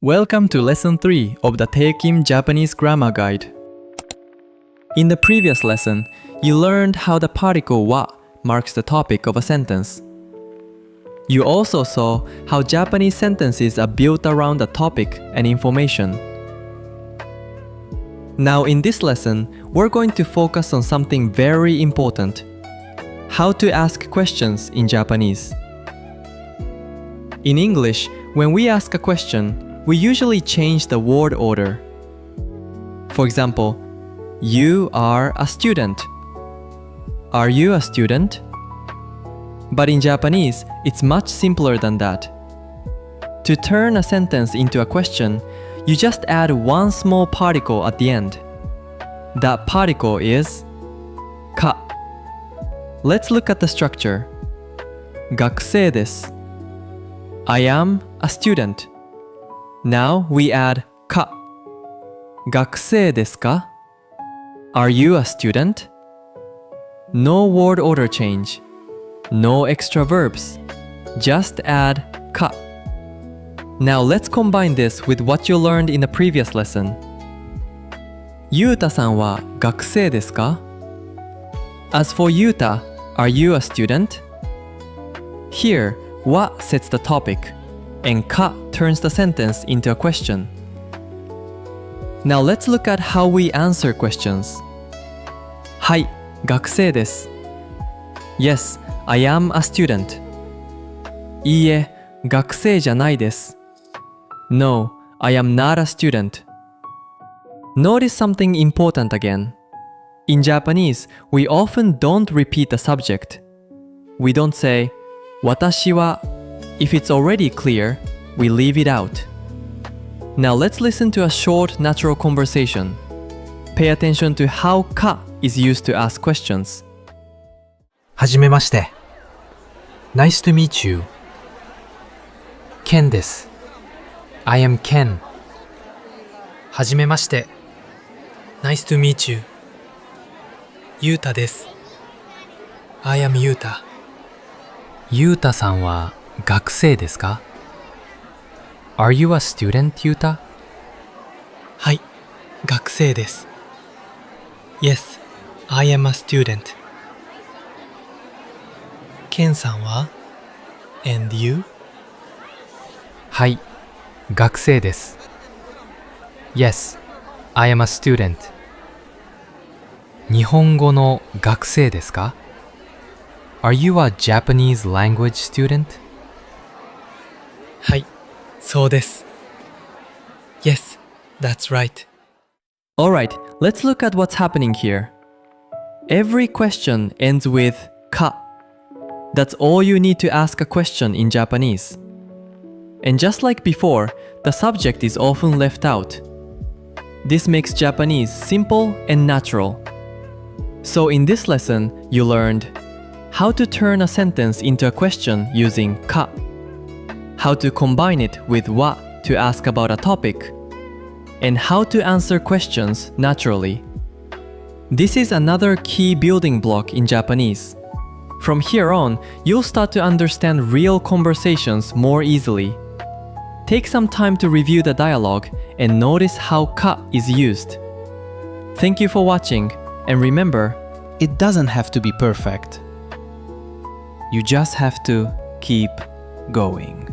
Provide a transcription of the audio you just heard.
Welcome to Lesson 3 of the Taekim Japanese Grammar Guide. In the previous lesson, you learned how the particle wa marks the topic of a sentence. You also saw how Japanese sentences are built around a topic and information. Now in this lesson, we're going to focus on something very important: how to ask questions in Japanese. In English, when we ask a question, we usually change the word order. For example, you are a student. Are you a student? But in Japanese, it's much simpler than that. To turn a sentence into a question, you just add one small particle at the end. That particle is ka. Let's look at the structure. 学生です. I am a student. Now we add ka. 学生ですか? Are you a student? No word order change. No extra verbs. Just add ka. Now let's combine this with what you learned in the previous lesson. ゆうたさんは学生ですか? As for Yuta, are you a student? Here, wa sets the topic, and ka turns the sentence into a question. Now let's look at how we answer questions. はい、学生です. Yes, I am a student. いいえ、学生じゃないです. No, I am not a student. Notice something important again. In Japanese, we often don't repeat the subject. We don't say, 私は. If it's already clear, we leave it out. Now let's listen to a short natural conversation. Pay attention to how ka is used to ask questions. はじめまして。Nice to meet you. Ken です。I am Ken. はじめまして。Nice to meet you. ゆうたです。I am ゆうた。ゆうたさんは学生ですか? Are you a student, ゆうた? はい、学生です。Yes, I am a student. ケンさんは And you? はい、学生です。Yes, I am a student. 日本語の学生ですか? Are you a Japanese language student? はい、そうです。Yes, that's right. Alright, let's look at what's happening here. Every question ends with ka. That's all you need to ask a question in Japanese. And just like before, the subject is often left out. This makes Japanese simple and natural. So in this lesson, you learned how to turn a sentence into a question using ka, how to combine it with wa to ask about a topic, and how to answer questions naturally. This is another key building block in Japanese. From here on, you'll start to understand real conversations more easily. Take some time to review the dialogue and notice how ka is used. Thank you for watching, and remember, It doesn't have to be perfect. You just have to keep going.